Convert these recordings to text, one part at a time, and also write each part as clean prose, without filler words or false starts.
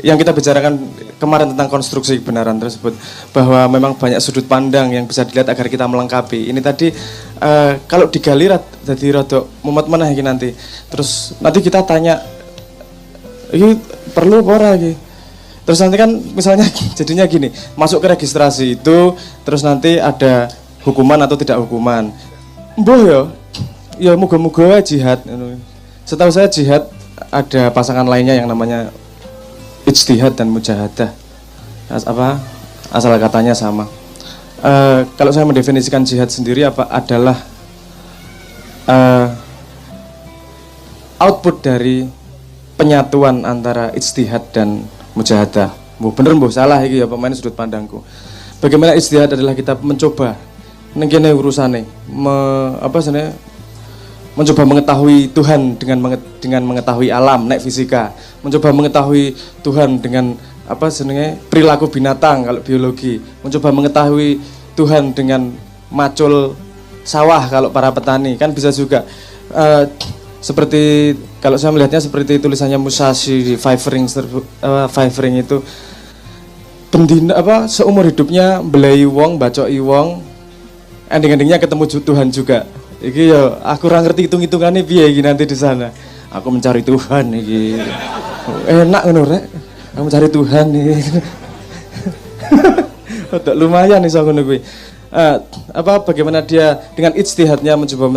yang kita bicarakan kemarin tentang konstruksi kebenaran tersebut, bahwa memang banyak sudut pandang yang bisa dilihat agar kita melengkapi. Ini tadi kalau digali jadi rodok mumet meneh iki nanti. Terus nanti kita tanya, ini perlu apa ora iki? Terus nanti kan misalnya jadinya gini, masuk ke registrasi itu, terus nanti ada hukuman atau tidak hukuman. Mbuh ya moga-moga jihad. Setahu saya jihad ada pasangan lainnya yang namanya ijtihad dan mujahadah. Asal katanya sama. Kalau saya mendefinisikan jihad sendiri adalah output dari penyatuan antara ijtihad dan mujahadah. Bener salah iki ya pemain sudut pandangku. Bagaimana ijtihad adalah kita mencoba nengkene urusane mencoba mengetahui Tuhan dengan mengetahui alam nek fisika, mencoba mengetahui Tuhan dengan perilaku binatang kalau biologi, mencoba mengetahui Tuhan dengan macul sawah kalau para petani, kan bisa juga seperti kalau saya melihatnya seperti tulisannya Musashi di Five Ring itu, bendina seumur hidupnya belai wong, bacoi wong, ending-endingnya ketemu Tuhan juga. Iki ya aku ora ngerti hitung-hitungannya piye iki nanti di sana. Aku mencari Tuhan iki. Enak ngono rek. Aku mencari Tuhan iki. Lumayan iso ngono kuwi. Bagaimana dia dengan ijtihadnya mencoba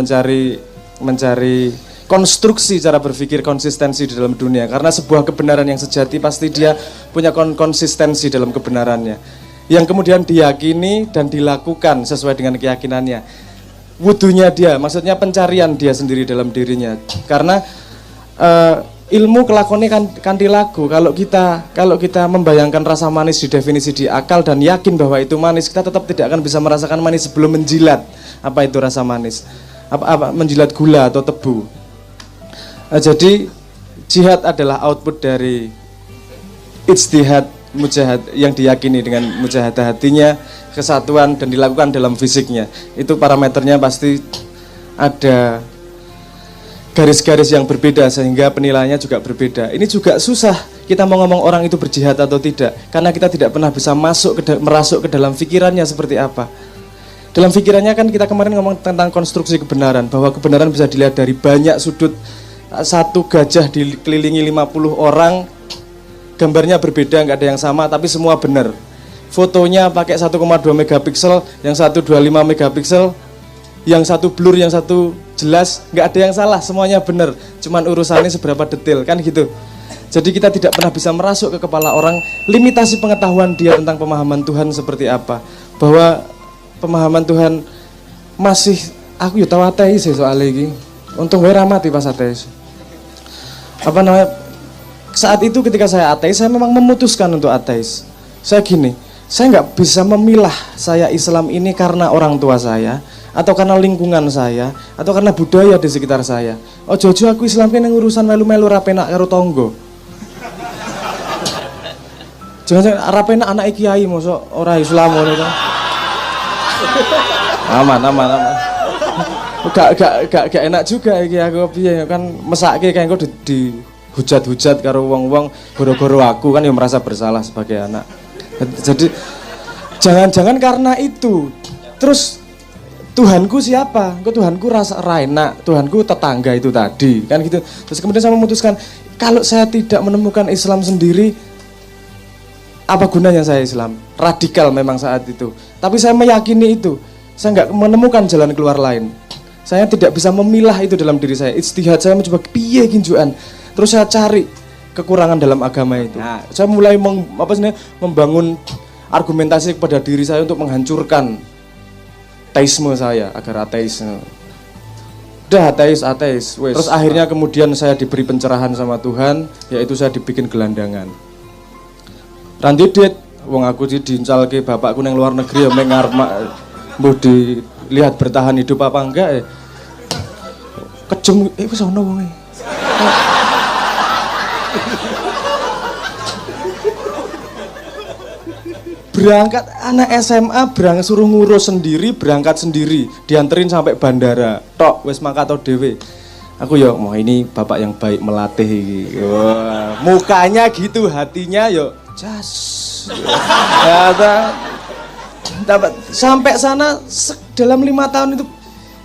mencari konstruksi cara berpikir, konsistensi di dalam dunia. Karena sebuah kebenaran yang sejati pasti dia punya konsistensi dalam kebenarannya, yang kemudian diyakini dan dilakukan sesuai dengan keyakinannya. Wudunya dia, maksudnya pencarian dia sendiri dalam dirinya. Karena ilmu kelakonnya kan dilaku. Kalau kita membayangkan rasa manis di definisi di akal dan yakin bahwa itu manis, kita tetap tidak akan bisa merasakan manis sebelum menjilat apa itu rasa manis, menjilat gula atau tebu. Jadi jihad adalah output dari ijtihad mujahad yang diyakini dengan mujahadah hatinya, kesatuan dan dilakukan dalam fisiknya. Itu parameternya pasti ada garis-garis yang berbeda sehingga penilaiannya juga berbeda. Ini juga susah kita mau ngomong orang itu berjihad atau tidak, karena kita tidak pernah bisa merasuk ke dalam pikirannya seperti apa. Dalam pikirannya kan kita kemarin ngomong tentang konstruksi kebenaran, bahwa kebenaran bisa dilihat dari banyak sudut. Satu gajah dikelilingi 50 orang, gambarnya berbeda, nggak ada yang sama, tapi semua benar. Fotonya pakai 1,2 megapiksel, yang satu 25 megapiksel, yang satu blur, yang satu jelas, nggak ada yang salah, semuanya benar. Cuman urusannya seberapa detail, kan gitu. Jadi kita tidak pernah bisa merasuk ke kepala orang limitasi pengetahuan dia tentang pemahaman Tuhan seperti apa. Bahwa pemahaman Tuhan masih, aku ya tahu ateis soalnya ini. Untung gue ramati pas ateis. Saat itu ketika saya ateis, saya memang memutuskan untuk ateis. Saya gini, saya nggak bisa memilah saya Islam ini karena orang tua saya, atau karena lingkungan saya, atau karena budaya di sekitar saya. Oh jojo aku Islam kan yang urusan melu-melu rapenak karo tonggo. Jangan rapenak anak kiai mosok ora Islam ngono to. Aman. Gak enak juga iki aku piye kan mesake kae engko dihujat-hujat karo wong-wong gara-gara aku kan ya merasa bersalah sebagai anak. Jadi jangan-jangan karena itu. Terus Tuhanku siapa? Tuhanku rasa enak, Tuhanku tetangga itu tadi, kan gitu. Terus kemudian saya memutuskan kalau saya tidak menemukan Islam sendiri, apa gunanya saya Islam? Radikal memang saat itu. Tapi saya meyakini itu. Saya nggak menemukan jalan keluar lain. Saya tidak bisa memilah itu dalam diri saya. Ijtihad saya mencoba piye kinjuan. Terus saya cari kekurangan dalam agama itu. Nah, saya mulai membangun argumentasi kepada diri saya untuk menghancurkan teisme saya agar ateis. Udah ateis. Terus akhirnya kemudian saya diberi pencerahan sama Tuhan, yaitu saya dibikin gelandangan. Randidet, wong aku diincalke bapakku nang luar negeri ya mengarep mbuh dilihat bertahan hidup apa enggak ya. Kejem wis ono wonge. Berangkat anak SMA suruh ngurus sendiri, berangkat sendiri, dianterin sampai bandara. Tok wis mangkat dhewe. Aku ya mau ini bapak yang baik melatih iki. Wah, mukanya gitu, hatinya yo jas. Ya, sampai sana dalam 5 tahun itu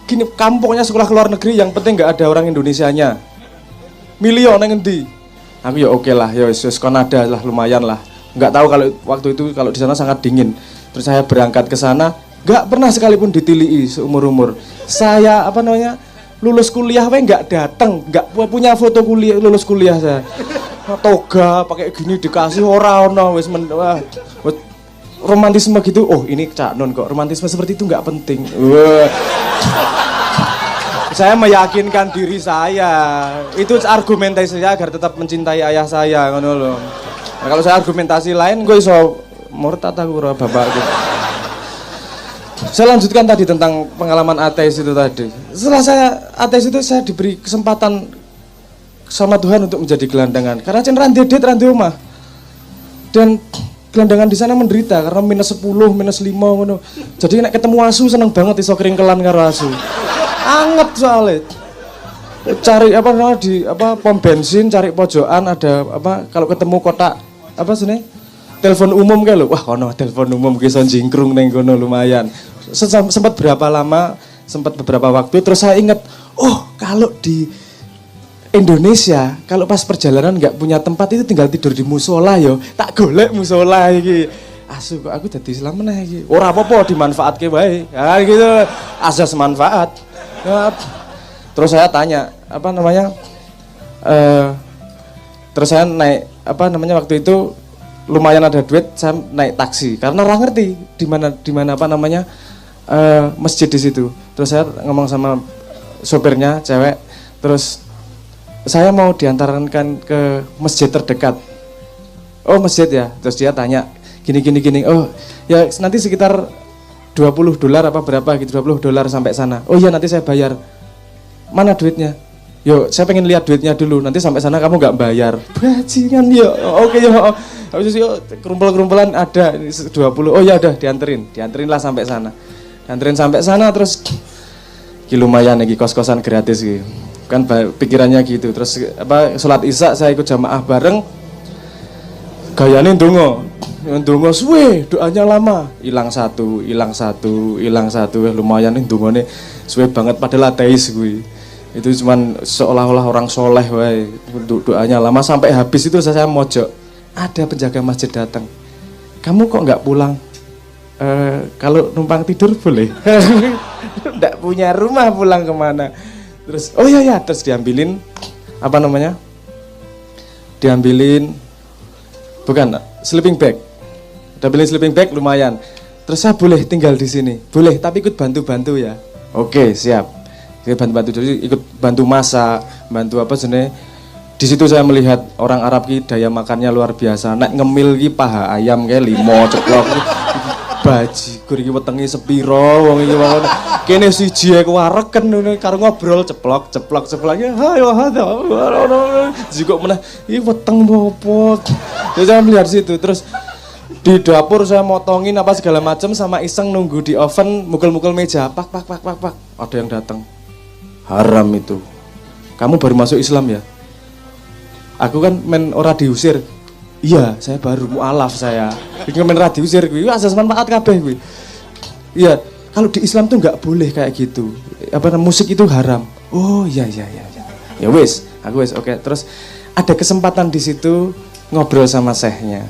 gini, kampungnya sekolah ke luar negeri, yang penting nggak ada orang Indonesianya. Milion yang ngendi. Aku ya oke lah, ya wis kon ada lah, lumayan lah. Nggak tahu kalau waktu itu kalau di sana sangat dingin. Terus saya berangkat ke sana, nggak pernah sekalipun ditilii seumur-umur. Saya lulus kuliah nggak datang, nggak punya foto kuliah lulus kuliah saya. Toga pakai gini dikasih wis romantisme gitu. Oh, ini Cak Nun kok romantisme seperti itu nggak penting. Saya meyakinkan diri saya. Itu argumentasi saya agar tetap mencintai ayah saya, ngono loh. Nah, kalau saya argumentasi lain, gue iso murtad aku bapak gitu. Saya lanjutkan tadi tentang pengalaman ateis itu tadi. Setelah saya ateis itu, saya diberi kesempatan sama Tuhan untuk menjadi gelandangan. Karena cen dedet omah. Dan gelandangan di sana menderita karena -10, -5 ngono. Jadi nek ketemu asu seneng banget iso keringkelan karo asu. Anget soalnya. Cari di pom bensin, cari pojokan ada kalau ketemu kotak telepon umum kayak lho. Wah, ono telepon umum ki iso jingkrung ning kono lumayan. Sempat berapa lama, sempat beberapa waktu terus saya ingat, oh kalau di Indonesia kalau pas perjalanan nggak punya tempat itu tinggal tidur di musola yo. Tak golek musola iki. Asu kok aku dadi Islam meneh iki. Ora apa-apa dimanfaatke wae. Ya gitu. Asas manfaat. Ya. Terus saya tanya, terus saya naik waktu itu lumayan ada duit, saya naik taksi karena orang ngerti di mana masjid di situ. Terus saya ngomong sama sopirnya cewek, terus saya mau diantarkan ke masjid terdekat. Oh, masjid ya. Terus dia tanya gini. Oh, ya nanti sekitar $20 apa berapa gitu, $20 sampai sana. Oh iya, nanti saya bayar. Mana duitnya? Yo, saya pengen lihat duitnya dulu. Nanti sampai sana kamu nggak bayar. Bajingan yo. Oke yo. Habis itu kerumpul-kerumpulan ada 20. Oh ya udah dianterin lah sampai sana. Dianterin sampai sana terus lumayan lagi kos-kosan gratis gitu. Kan pikirannya gitu. Terus sholat Isya saya ikut jamaah bareng. Gayane ndonga suwe, doanya lama. Hilang satu. Lumayan nih ndongane suwe banget padahal ateis gue. Itu cuman seolah-olah orang soleh wae. Doanya lama sampai habis itu saya mojok. Ada penjaga masjid datang. Kamu kok nggak pulang? Kalau numpang tidur boleh. Nggak punya rumah, pulang kemana? Terus oh iya, terus diambilin bukan sleeping bag. Udah beli sleeping bag lumayan. Terus saya boleh tinggal di sini. Boleh, tapi ikut bantu-bantu ya. Oke, siap. Bantu-bantu, jadi ikut bantu masak, bantu Di situ saya melihat orang Arab ki daya makannya luar biasa. Nek ngemil ki paha ayam kayak 5 ceplok. Bajigur iki wetenge sepiro wong iki wae. Kene siji ae wareken karo ngobrol ceplok ya. Hayo hada. Jiko meneh iki weteng opo. Jadi saya melihat situ terus di dapur saya motongin segala macam sama iseng nunggu di oven mukul-mukul meja. Pak. Ada yang datang. Haram itu. Kamu baru masuk Islam ya? Aku kan ora diusir. Iya, saya baru mualaf saya. Iki men ra diusir kuwi asas manfaat kabeh kuwi. Iya, kalau di Islam tuh nggak boleh kayak gitu. Musik itu haram. Oh, iya. Ya wis, aku wis oke. Terus ada kesempatan di situ ngobrol sama syekhnya.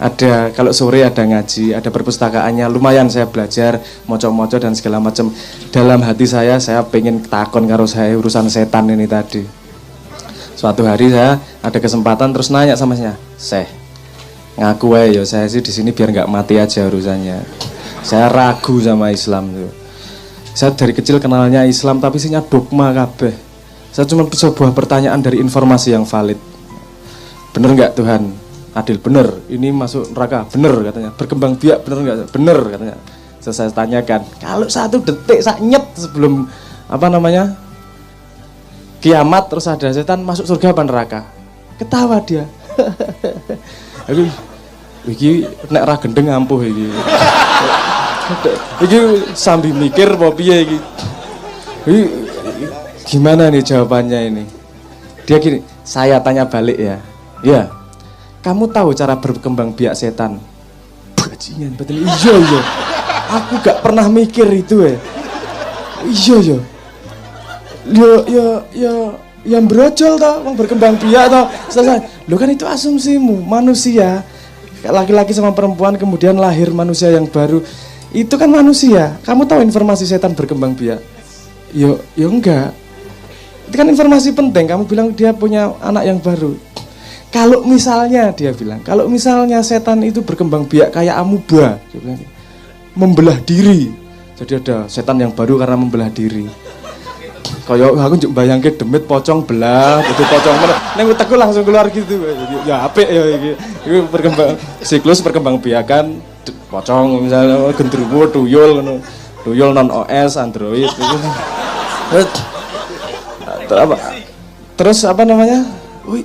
Ada kalau sore ada ngaji, ada perpustakaannya. Lumayan saya belajar, moco-moco dan segala macam. Dalam hati saya pengen takon karo saya urusan setan ini tadi. Suatu hari saya ada kesempatan terus nanya sama saya, Syekh, ngaku aja ya saya sih di sini biar nggak mati aja urusannya. Saya ragu sama Islam tuh. Saya dari kecil kenalnya Islam tapi isinya dogma kabeh. Saya cuma sebuah pertanyaan dari informasi yang valid. Bener nggak Tuhan? Adil, bener. Ini masuk neraka, bener katanya. Berkembang biak, bener nggak? Bener katanya. Saya tanyakan, kalau 1 detik saya nyet sebelum kiamat terus ada setan masuk surga apa neraka? Ketawa dia. Aku iki nek ra gendeng ampuh iki. Iki sambil mikir apa piye iki. Gimana nih jawabannya ini? Dia gini, saya tanya balik ya. Ya, kamu tahu cara berkembang biak setan? Bajingan, betul. Iya. Aku gak pernah mikir itu ya. Iya. Yang brojol toh, yang berkembang biak toh. Selesai. Lo kan itu asumsimu, manusia. Laki-laki sama perempuan kemudian lahir manusia yang baru. Itu kan manusia. Kamu tahu informasi setan berkembang biak? Yo enggak. Itu kan informasi penting. Kamu bilang dia punya anak yang baru. Kalau misalnya dia bilang, kalau misalnya setan itu berkembang biak kayak amuba, dia bilang, membelah diri. Jadi ada setan yang baru karena membelah diri. Kayak aku njuk bayangke demit pocong belah, jadi pocong mana? Neng utekku langsung keluar gitu. Ya apik ya iki. Iki berkembang siklus perkembang biakan pocong misalnya gendruwo tuyul ngono. Tuyul non OS Android gitu. Terus apa namanya?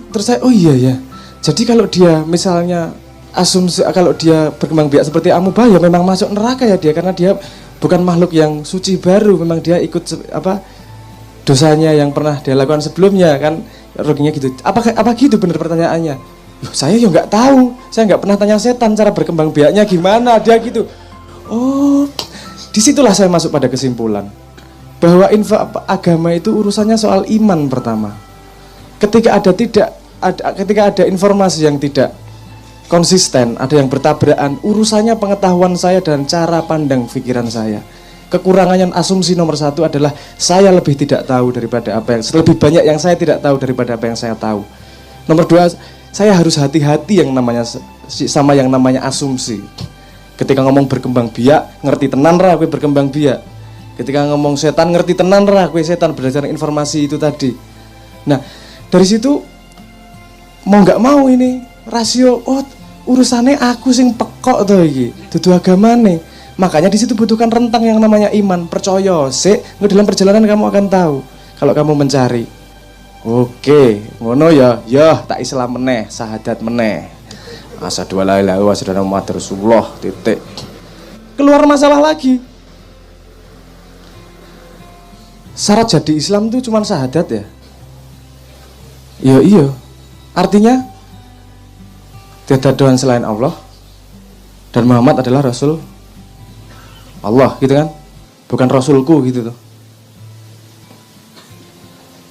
Terus saya, oh iya ya. Jadi kalau dia misalnya asumsi kalau dia berkembang biak seperti amuba ya memang masuk neraka ya dia karena dia bukan makhluk yang suci baru, memang dia ikut dosanya yang pernah dia lakukan sebelumnya kan ruginya gitu. Apa gitu bener pertanyaannya? Saya ya nggak tahu, saya nggak pernah tanya setan cara berkembang biaknya gimana dia gitu. Oh, disitulah saya masuk pada kesimpulan bahwa agama itu urusannya soal iman pertama. Ketika ada informasi yang tidak konsisten, ada yang bertabrakan, urusannya pengetahuan saya dan cara pandang pikiran saya. Kekurangannya asumsi nomor satu adalah saya lebih tidak tahu daripada apa yang lebih banyak yang saya tidak tahu daripada apa yang saya tahu. Nomor dua, saya harus hati-hati yang namanya sama yang namanya asumsi. Ketika ngomong berkembang biak, ngerti tenan ra kowe berkembang biak. Ketika ngomong setan, ngerti tenan ra kowe setan berdasarkan informasi itu tadi. Nah, dari situ mau nggak mau ini rasio urusannya aku sing pekok tuh iki dudu agamane. Makanya di situ butuhkan rentang yang namanya iman, percaya sik dalam perjalanan kamu akan tahu kalau kamu mencari. Oke, ngono ya tak Islam meneh, syahadat meneh. Asyhadu alla ilaha illallah wa asyhadu anna muhammadar rasulullah titik. Keluar masalah lagi. Syarat jadi Islam itu cuma syahadat ya? Iya. Artinya tiada Tuhan selain Allah dan Muhammad adalah Rasul Allah, gitu kan? Bukan Rasulku gitu tuh.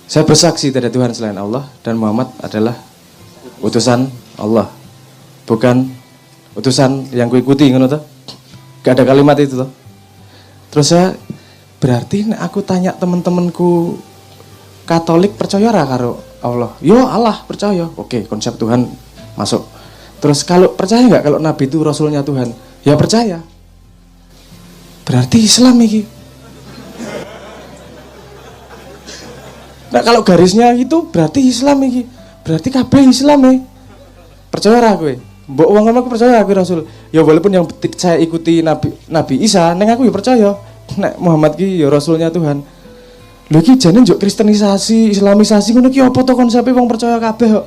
Saya bersaksi tiada Tuhan selain Allah dan Muhammad adalah utusan Allah, bukan utusan yang kuikuti, ngono tuh. Gak ada kalimat itu tuh. Terus saya berarti aku tanya teman-temanku Katolik percaya ra karo Allah? Yo Allah percaya. Oke, konsep Tuhan masuk. Terus kalau percaya nggak kalau Nabi itu Rasulnya Tuhan? Ya percaya. Berarti Islam iki. Nah kalau garisnya itu berarti Islam iki. Berarti kabeh Islam ya. Percaya ra kowe? Mbok wong ngono aku percaya aku Rasul. Ya walaupun yang saya ikuti Nabi Isa, neng aku ya percaya. Nek Muhammad ki ya Rasulnya Tuhan. Lho iki jane njuk kristenisasi, islamisasi ngono ki apa to konsepe wong percaya kabeh kok.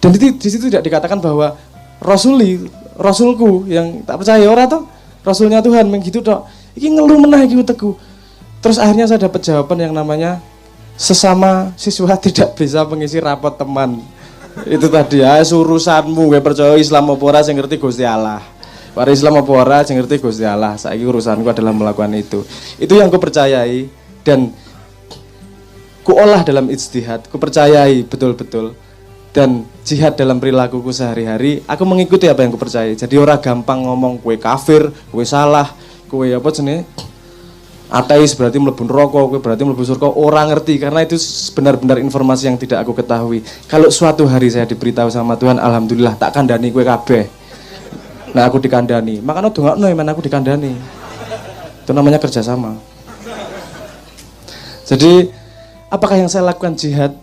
Dan di situ tidak dikatakan bahwa rasulku yang tak percaya ora toh, rasulnya Tuhan begitu tok. Iki ngeluh meneh iki utekku. Terus akhirnya saya dapat jawaban yang namanya sesama siswa tidak bisa mengisi rapot teman. Itu tadi ya urusanmu, kowe percaya Islam apa ora sing ngerti Gusti Allah. Para Islam apa ora sing ngerti Gusti Allah. Saiki urusanku adalah melakukan itu. Itu yang ku percayai dan ku olah dalam ijtihad, ku percayai betul-betul. Dan jihad dalam perilakuku sehari-hari, aku mengikuti apa yang ku percayai. Jadi ora gampang ngomong kowe kafir, kowe salah, kowe apa jenenge? Ateis berarti mlebu neraka, kowe berarti mlebu surga. Ora ngerti karena itu benar-benar informasi yang tidak aku ketahui. Kalau suatu hari saya diberitahu sama Tuhan, alhamdulillah tak kandhani kowe kabeh. Nah aku dikandani, makanya dongakno men aku dikandani. Itu namanya kerjasama. Jadi apakah yang saya lakukan jihad?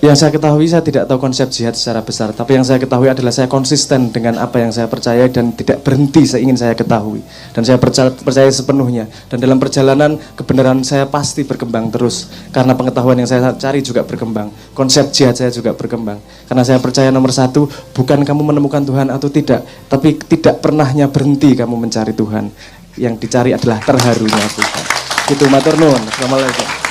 Yang saya ketahui, saya tidak tahu konsep jihad secara besar, tapi yang saya ketahui adalah saya konsisten dengan apa yang saya percaya dan tidak berhenti seingin saya ketahui. Dan saya percaya sepenuhnya. Dan dalam perjalanan kebenaran saya pasti berkembang terus. Karena pengetahuan yang saya cari juga berkembang. Konsep jihad saya juga berkembang. Karena saya percaya nomor satu, bukan kamu menemukan Tuhan atau tidak, tapi tidak pernahnya berhenti kamu mencari Tuhan. Yang dicari adalah terharunya Tuhan. Gitu, matur nuwun. Assalamualaikum.